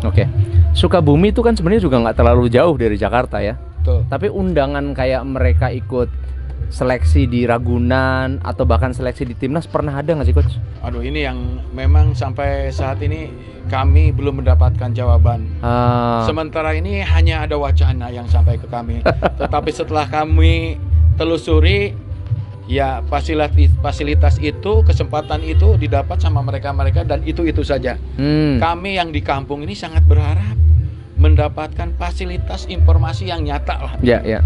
Oke. Sukabumi itu kan sebenarnya juga nggak terlalu jauh dari Jakarta ya. Betul. Tapi undangan kayak mereka ikut seleksi di Ragunan atau bahkan seleksi di timnas pernah ada nggak sih coach? Aduh, ini yang memang sampai saat ini kami belum mendapatkan jawaban. Sementara ini hanya ada wacana yang sampai ke kami. Tetapi setelah kami telusuri, ya fasilitas itu, kesempatan itu didapat sama mereka-mereka dan itu saja. Kami yang di kampung ini sangat berharap mendapatkan fasilitas informasi yang nyata lah. Ya, ya.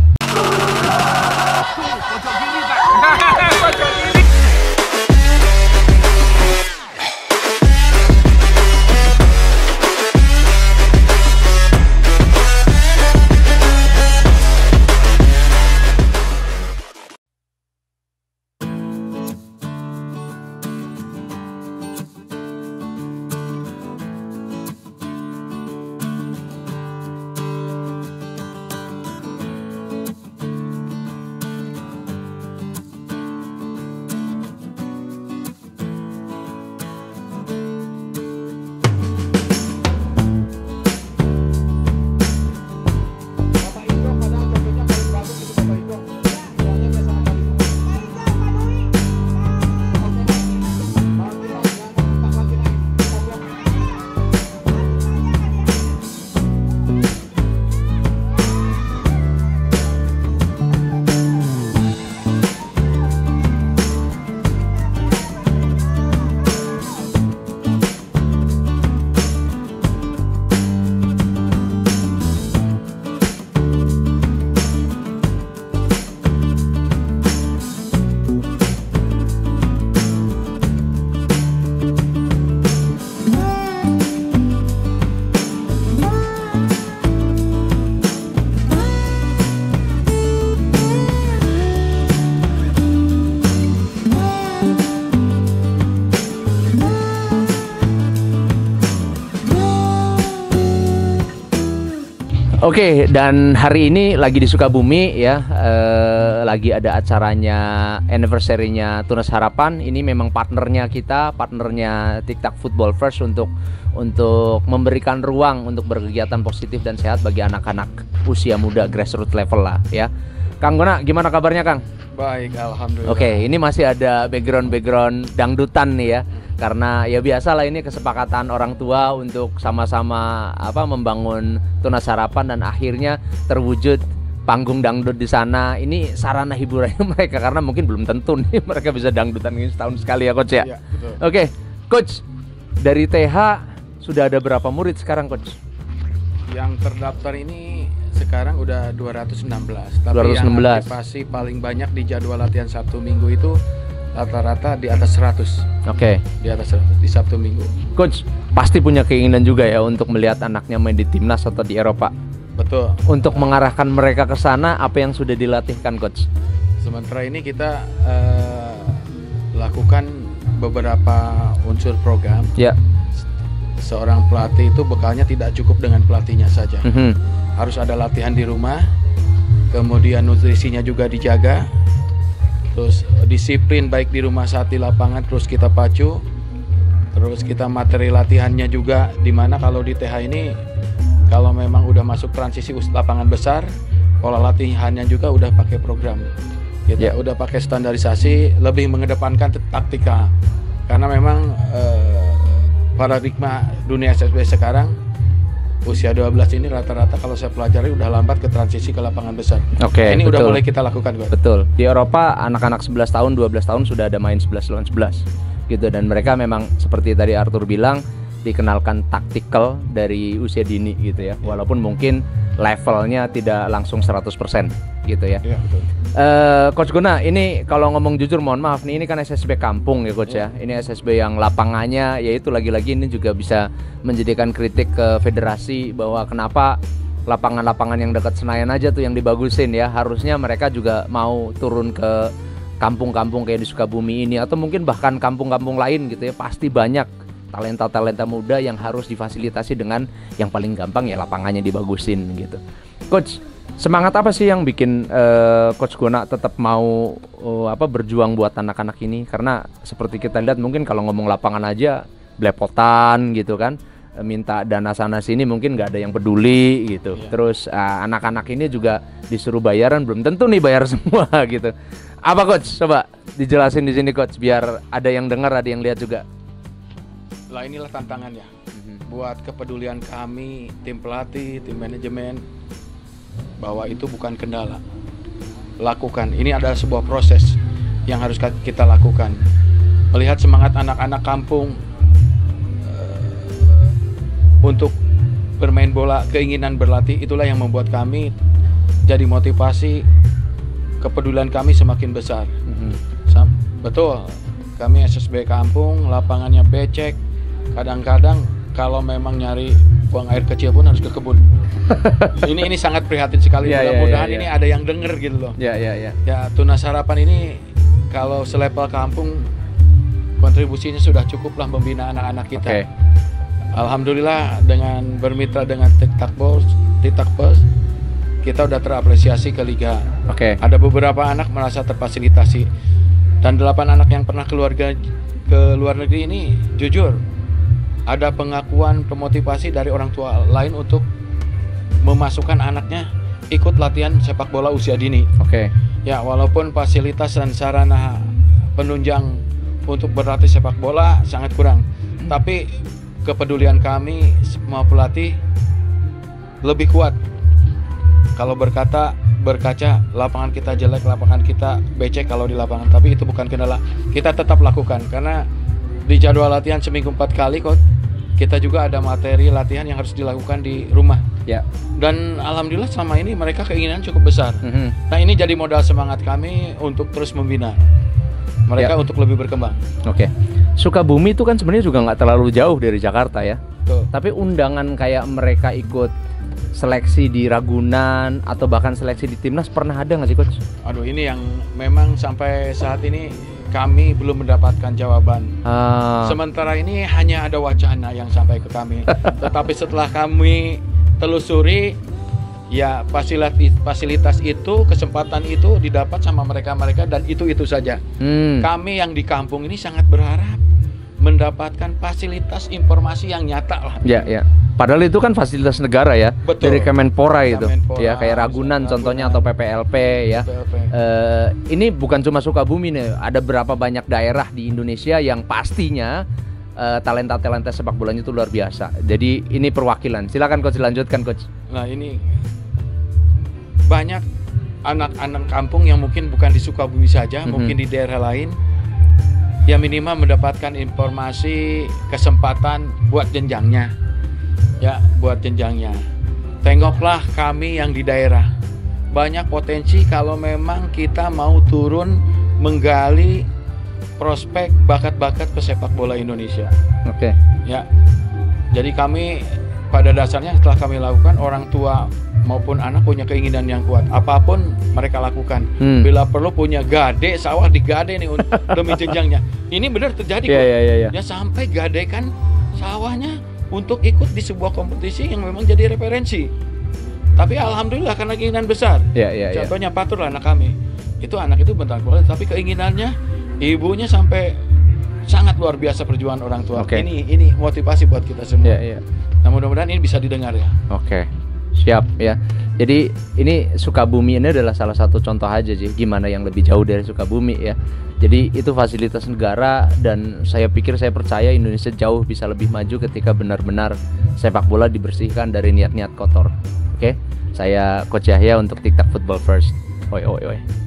Oke, dan hari ini lagi di Sukabumi ya, lagi ada acaranya anniversary-nya Tunas Harapan. Ini memang partnernya kita, partnernya TikTok Football First untuk memberikan ruang untuk berkegiatan positif dan sehat bagi anak-anak usia muda grassroots level lah ya. Kang Gona, gimana kabarnya Kang? Baik, alhamdulillah. Oke, ini masih ada background dangdutan nih ya. Karena ya biasalah ini kesepakatan orang tua untuk sama-sama membangun Tunas Harapan dan akhirnya terwujud panggung dangdut di sana. Ini sarana hiburannya mereka karena mungkin belum tentu nih mereka bisa dangdutan ini setahun sekali ya coach ya. Iya, betul. Oke, coach, dari TH sudah ada berapa murid sekarang coach? Yang terdaftar ini sekarang udah 216. Tapi 216. yang aktivasi paling banyak di jadwal latihan Sabtu Minggu itu rata-rata di atas 100. Oke. Di atas 100 di Sabtu Minggu. Coach pasti punya keinginan juga ya untuk melihat anaknya main di timnas atau di Eropa. Betul. Untuk mengarahkan mereka ke sana, apa yang sudah dilatihkan coach? Sementara ini kita lakukan beberapa unsur program. Ya. Seorang pelatih itu bekalnya tidak cukup dengan pelatihnya saja. Harus ada latihan di rumah, kemudian nutrisinya juga dijaga, terus disiplin baik di rumah saat di lapangan terus kita pacu, terus kita materi latihannya juga, dimana kalau di TH ini kalau memang udah masuk transisi lapangan besar, pola latihannya juga udah pakai program, kita udah pakai standarisasi, lebih mengedepankan taktika, karena memang paradigma dunia SSB sekarang usia 12 ini rata-rata kalau saya pelajari udah lambat ke transisi ke lapangan besar. Oke, ini betul. udah mulai kita lakukan, Bang. Betul. Di Eropa anak-anak 11 tahun, 12 tahun sudah ada main 11 lawan 11 gitu, dan mereka memang seperti tadi Arthur bilang dikenalkan taktikal dari usia dini gitu ya. Walaupun mungkin levelnya tidak langsung 100% gitu ya. Iya, betul. Coach Guna, ini kalau ngomong jujur mohon maaf nih, ini kan SSB kampung ya coach ya. Ini SSB yang lapangannya yaitu lagi-lagi ini juga bisa menjadikan kritik ke federasi bahwa kenapa lapangan-lapangan yang dekat Senayan aja tuh yang dibagusin ya. Harusnya mereka juga mau turun ke kampung-kampung kayak di Sukabumi ini atau mungkin bahkan kampung-kampung lain gitu ya. Pasti banyak talenta-talenta muda yang harus difasilitasi dengan yang paling gampang ya lapangannya dibagusin gitu. Coach, semangat apa sih yang bikin Coach Gona tetap mau berjuang buat anak-anak ini? Karena seperti kita lihat mungkin kalau ngomong lapangan aja belepotan gitu kan, minta dana sana sini mungkin nggak ada yang peduli gitu. Iya. Terus anak-anak ini juga disuruh bayaran, belum tentu nih bayar semua gitu. Apa coach? Coba dijelasin di sini coach biar ada yang dengar, ada yang lihat juga. Lah inilah tantangannya. Buat kepedulian kami, tim pelatih, tim manajemen, bahwa itu bukan kendala. Lakukan. Ini adalah sebuah proses yang harus kita lakukan. Melihat semangat anak-anak kampung untuk bermain bola, keinginan berlatih, itulah yang membuat kami jadi motivasi, kepedulian kami semakin besar. Betul, kami SSB kampung, lapangannya becek, kadang-kadang kalau memang nyari buang air kecil pun harus ke kebun. ini sangat prihatin sekali. Mudah-mudahan ini ada yang denger gitu loh. Ya, Tunas Harapan ini kalau selevel kampung kontribusinya sudah cukup lah membina anak-anak kita. Alhamdulillah dengan bermitra dengan Tiktakpos, kita udah terapresiasi ke Liga. Ada beberapa anak merasa terfasilitasi, dan 8 anak yang pernah ke luar negeri ini jujur ada pengakuan, pemotivasi dari orang tua lain untuk memasukkan anaknya ikut latihan sepak bola usia dini. Ya, walaupun fasilitas dan sarana penunjang untuk berlatih sepak bola sangat kurang, tapi kepedulian kami semua pelatih lebih kuat. Kalau berkaca lapangan kita jelek, lapangan kita becek kalau di lapangan, tapi itu bukan kendala. Kita tetap lakukan karena di jadwal latihan seminggu 4 kali kok. Kita juga ada materi latihan yang harus dilakukan di rumah. Dan alhamdulillah selama ini mereka keinginan cukup besar. Nah, ini jadi modal semangat kami untuk terus membina mereka untuk lebih berkembang. Sukabumi itu kan sebenarnya juga nggak terlalu jauh dari Jakarta ya. Betul. Tapi undangan kayak mereka ikut seleksi di Ragunan atau bahkan seleksi di timnas pernah ada nggak sih coach? Aduh, ini yang memang sampai saat ini kami belum mendapatkan jawaban. Sementara ini hanya ada wacana yang sampai ke kami. Tetapi setelah kami telusuri, ya fasilitas itu, kesempatan itu didapat sama mereka dan itu saja. Kami yang di kampung ini sangat berharap mendapatkan fasilitas informasi yang nyata lah. Padahal itu kan fasilitas negara ya. Betul. Dari Kemenpora itu. Kemenpora, Ya kayak Ragunan contohnya atau PPLP ya. Ini bukan cuma Sukabumi nih, ada berapa banyak daerah di Indonesia yang pastinya talenta-talenta sepak bolanya itu luar biasa. Jadi ini perwakilan. Silakan coach, lanjutkan coach. Nah, ini banyak anak-anak kampung yang mungkin bukan di Sukabumi saja, mungkin di daerah lain, ya minimal mendapatkan informasi, kesempatan buat jenjangnya. Tengoklah kami yang di daerah. Banyak potensi kalau memang kita mau turun menggali prospek bakat-bakat pesepak bola Indonesia. Ya. Jadi kami pada dasarnya setelah kami lakukan, orang tua maupun anak punya keinginan yang kuat. Apapun mereka lakukan. Bila perlu punya gade, sawah digade nih demi jenjangnya. Ini benar terjadi kok. Ya sampai gadekan sawahnya untuk ikut di sebuah kompetisi yang memang jadi referensi. Tapi alhamdulillah karena keinginan besar. Contohnya Patur anak kami. Anak itu bentar kualitas, tapi keinginannya ibunya sampai sangat luar biasa perjuangan orang tua. Ini motivasi buat kita semua. Nah, mudah-mudahan ini bisa didengar ya. Siap ya. Jadi ini Sukabumi ini adalah salah satu contoh aja sih gimana yang lebih jauh dari Sukabumi ya. Jadi itu fasilitas negara dan saya percaya Indonesia jauh bisa lebih maju ketika benar-benar sepak bola dibersihkan dari niat-niat kotor. Saya Coach Yahya untuk TikTok Football First. Oi.